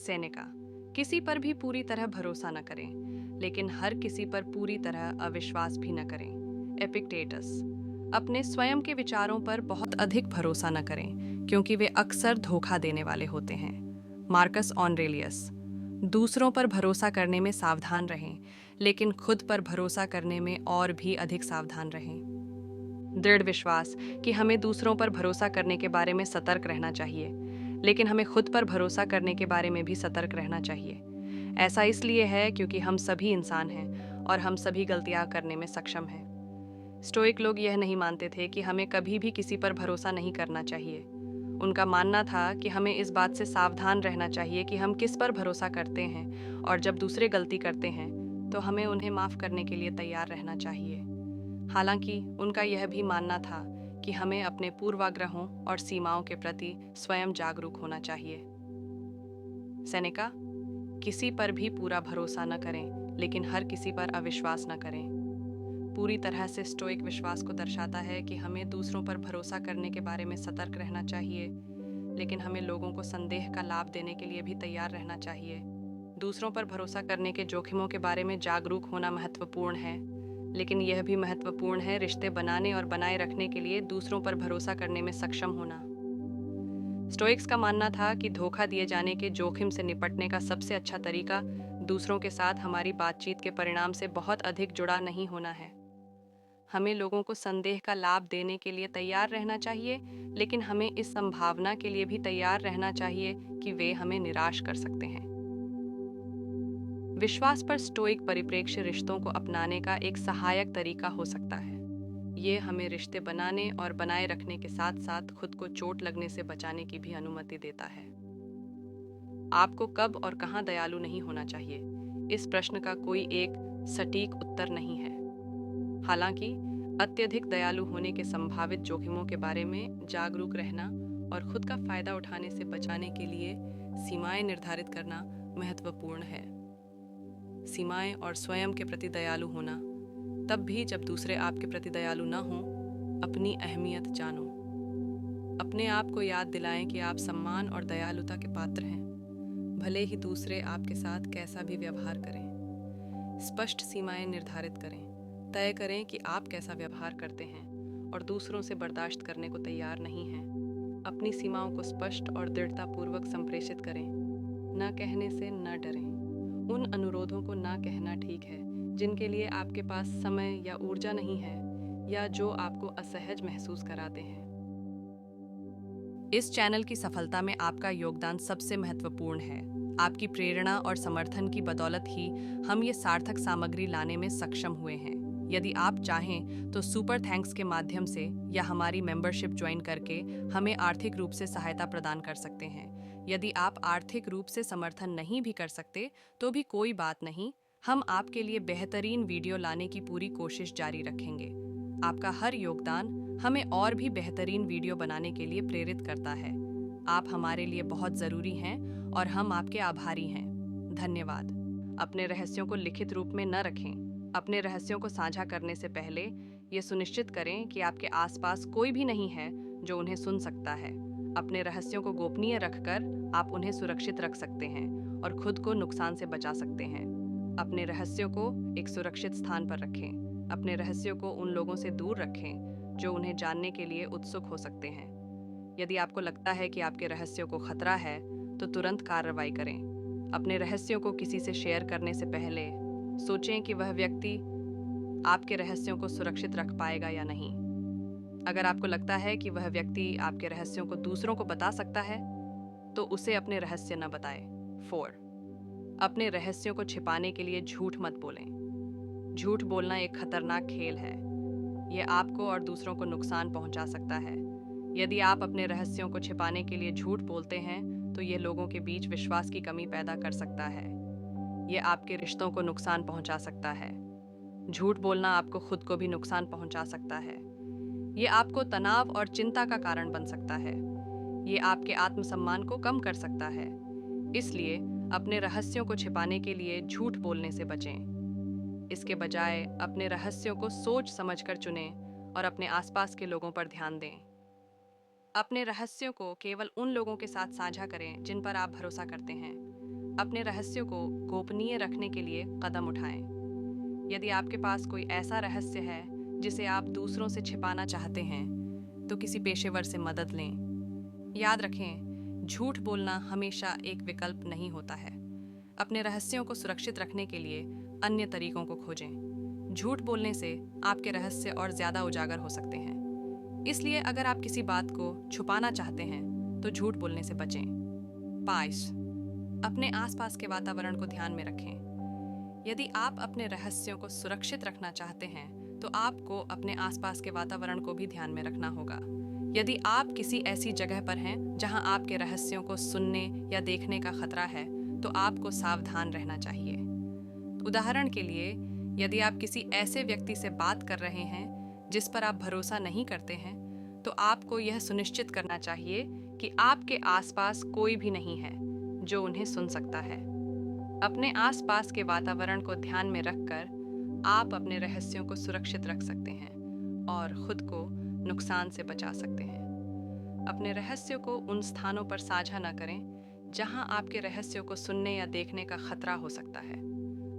Seneca, किसी पर भी पूरी तरह भरोसा न करें, लेकिन हर किसी पर पूरी तरह अविश्वास भी न करें। एपिक्टेटस, अपने स्वयं के विचारों पर बहुत अधिक भरोसा न करें, क्योंकि वे अक्सर धोखा देने वाले होते हैं। मार्कस ऑरेलियस, दूसरों पर भरोसा करने में सावधान रहें, लेकिन खुद पर भरोसा करने में और भी अधिक सावधान रहें। दृढ़ विश्वास कि हमें दूसरों पर भरोसा करने के बारे में सतर्क रहना चाहिए, लेकिन हमें खुद पर भरोसा करने के बारे में भी सतर्क रहना चाहिए। ऐसा इसलिए है क्योंकि हम सभी इंसान हैं और हम सभी गलतियां करने में सक्षम हैं। स्टोइक लोग यह नहीं मानते थे कि हमें कभी भी किसी पर भरोसा नहीं करना चाहिए। उनका मानना था कि हमें इस बात से सावधान रहना चाहिए कि हम किस पर भरोसा करते हैं, और जब दूसरे गलती करते हैं तो हमें उन्हें माफ़ करने के लिए तैयार रहना चाहिए। हालांकि उनका यह भी मानना था कि हमें अपने पूर्वाग्रहों और सीमाओं के प्रति स्वयं जागरूक होना चाहिए। सेनेका, किसी पर भी पूरा भरोसा न करें, लेकिन हर किसी पर अविश्वास न करें। पूरी तरह से स्टोइक विश्वास को दर्शाता है कि हमें दूसरों पर भरोसा करने के बारे में सतर्क रहना चाहिए, लेकिन हमें लोगों को संदेह का लाभ देने के लिए भी तैयार रहना चाहिए। दूसरों पर भरोसा करने के जोखिमों के बारे में जागरूक होना महत्वपूर्ण है, लेकिन यह भी महत्वपूर्ण है रिश्ते बनाने और बनाए रखने के लिए दूसरों पर भरोसा करने में सक्षम होना। स्टोइक्स का मानना था कि धोखा दिए जाने के जोखिम से निपटने का सबसे अच्छा तरीका दूसरों के साथ हमारी बातचीत के परिणाम से बहुत अधिक जुड़ा नहीं होना है। हमें लोगों को संदेह का लाभ देने के लिए तैयार रहना चाहिए, लेकिन हमें इस संभावना के लिए भी तैयार रहना चाहिए कि वे हमें निराश कर सकते हैं। विश्वास पर स्टोइक परिप्रेक्ष्य रिश्तों को अपनाने का एक सहायक तरीका हो सकता है। ये हमें रिश्ते बनाने और बनाए रखने के साथ साथ खुद को चोट लगने से बचाने की भी अनुमति देता है। आपको कब और कहाँ दयालु नहीं होना चाहिए, इस प्रश्न का कोई एक सटीक उत्तर नहीं है। हालांकि अत्यधिक दयालु होने के संभावित जोखिमों के बारे में जागरूक रहना और खुद का फायदा उठाने से बचाने के लिए सीमाएं निर्धारित करना महत्वपूर्ण है। सीमाएं और स्वयं के प्रति दयालु होना, तब भी जब दूसरे आपके प्रति दयालु न हों। अपनी अहमियत जानो। अपने आप को याद दिलाएं कि आप सम्मान और दयालुता के पात्र हैं, भले ही दूसरे आपके साथ कैसा भी व्यवहार करें। स्पष्ट सीमाएं निर्धारित करें। तय करें कि आप कैसा व्यवहार करते हैं और दूसरों से बर्दाश्त करने को तैयार नहीं हैं। अपनी सीमाओं को स्पष्ट और दृढ़तापूर्वक संप्रेषित करें। न कहने से न डरें। उन अनुरोधों को ना कहना ठीक है जिनके लिए आपके पास समय या ऊर्जा नहीं है, या जो आपको असहज महसूस कराते हैं। इस चैनल की सफलता में आपका योगदान सबसे महत्वपूर्ण है। आपकी प्रेरणा और समर्थन की बदौलत ही हम ये सार्थक सामग्री लाने में सक्षम हुए हैं। यदि आप चाहें तो सुपर थैंक्स के माध्यम से या हमारी मेंबरशिप ज्वाइन करके हमें आर्थिक रूप से सहायता प्रदान कर सकते हैं। यदि आप आर्थिक रूप से समर्थन नहीं भी कर सकते तो भी कोई बात नहीं, हम आपके लिए बेहतरीन वीडियो लाने की पूरी कोशिश जारी रखेंगे। आपका हर योगदान हमें और भी बेहतरीन वीडियो बनाने के लिए प्रेरित करता है। आप हमारे लिए बहुत ज़रूरी हैं और हम आपके आभारी हैं। धन्यवाद। अपने रहस्यों को लिखित रूप में न रखें। अपने रहस्यों को साझा करने से पहले ये सुनिश्चित करें कि आपके आसपास कोई भी नहीं है जो उन्हें सुन सकता है। अपने रहस्यों को गोपनीय रखकर आप उन्हें सुरक्षित रख सकते हैं और खुद को नुकसान से बचा सकते हैं। अपने रहस्यों को एक सुरक्षित स्थान पर रखें। अपने रहस्यों को उन लोगों से दूर रखें जो उन्हें जानने के लिए उत्सुक हो सकते हैं। यदि आपको लगता है कि आपके रहस्यों को खतरा है तो तुरंत कार्रवाई करें। अपने रहस्यों को किसी से शेयर करने से पहले सोचें कि वह व्यक्ति आपके रहस्यों को सुरक्षित रख पाएगा या नहीं। अगर आपको लगता है कि वह व्यक्ति आपके रहस्यों को दूसरों को बता सकता है तो उसे अपने रहस्य न बताएं। 4. अपने रहस्यों को छिपाने के लिए झूठ मत बोलें। झूठ बोलना एक खतरनाक खेल है। यह आपको और दूसरों को नुकसान पहुंचा सकता है। यदि आप अपने रहस्यों को छिपाने के लिए झूठ बोलते हैं तो यह लोगों के बीच विश्वास की कमी पैदा कर सकता है। यह आपके रिश्तों को नुकसान पहुंचा सकता है। झूठ बोलना आपको खुद को भी नुकसान पहुंचा सकता है। यह आपको तनाव और चिंता का कारण बन सकता है। ये आपके आत्मसम्मान को कम कर सकता है। इसलिए अपने रहस्यों को छिपाने के लिए झूठ बोलने से बचें। इसके बजाय अपने रहस्यों को सोच समझकर चुनें और अपने आसपास के लोगों पर ध्यान दें। अपने रहस्यों को केवल उन लोगों के साथ साझा करें जिन पर आप भरोसा करते हैं। अपने रहस्यों को गोपनीय रखने के लिए कदम उठाएं। यदि आपके पास कोई ऐसा रहस्य है जिसे आप दूसरों से छिपाना चाहते हैं, तो किसी पेशेवर से मदद लें। याद रखें, झूठ बोलना हमेशा एक विकल्प नहीं होता है। अपने रहस्यों को सुरक्षित रखने के लिए अन्य तरीकों को खोजें। झूठ बोलने से आपके रहस्य और ज़्यादा उजागर हो सकते हैं। इसलिए अगर आप किसी बात को छुपाना चाहते हैं, तो झूठ बोलने से बचें। 5. अपने आसपास के वातावरण को ध्यान में रखें। यदि आप अपने रहस्यों को सुरक्षित रखना चाहते हैं, तो आपको अपने आसपास के वातावरण को भी ध्यान में रखना होगा। यदि आप किसी ऐसी जगह पर हैं जहां आपके रहस्यों को सुनने या देखने का खतरा है, तो आपको सावधान रहना चाहिए। उदाहरण के लिए, यदि आप किसी ऐसे व्यक्ति से बात कर रहे हैं जिस पर आप भरोसा नहीं करते हैं, तो आपको यह सुनिश्चित करना चाहिए कि आपके आसपास कोई भी नहीं है जो उन्हें सुन सकता है। अपने आसपास के वातावरण को ध्यान में रखकर आप अपने रहस्यों को सुरक्षित रख सकते हैं और खुद को नुकसान से बचा सकते हैं। अपने रहस्यों को उन स्थानों पर साझा न करें जहां आपके रहस्यों को सुनने या देखने का खतरा हो सकता है।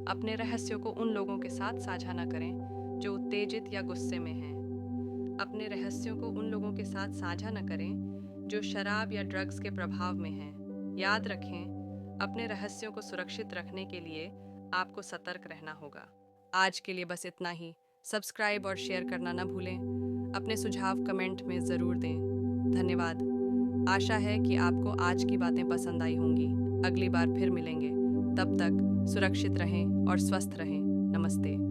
अपने रहस्यों को उन लोगों के साथ साझा न करें जो उत्तेजित या गुस्से में हैं। अपने रहस्यों को उन लोगों के साथ साझा न करें जो शराब या ड्रग्स के प्रभाव में हैं। याद रखें, अपने रहस्यों को सुरक्षित रखने के लिए आपको सतर्क रहना होगा। आज के लिए बस इतना ही। सब्सक्राइब और शेयर करना न भूलें। अपने सुझाव कमेंट में ज़रूर दें। धन्यवाद। आशा है कि आपको आज की बातें पसंद आई होंगी। अगली बार फिर मिलेंगे। तब तक सुरक्षित रहें और स्वस्थ रहें। नमस्ते।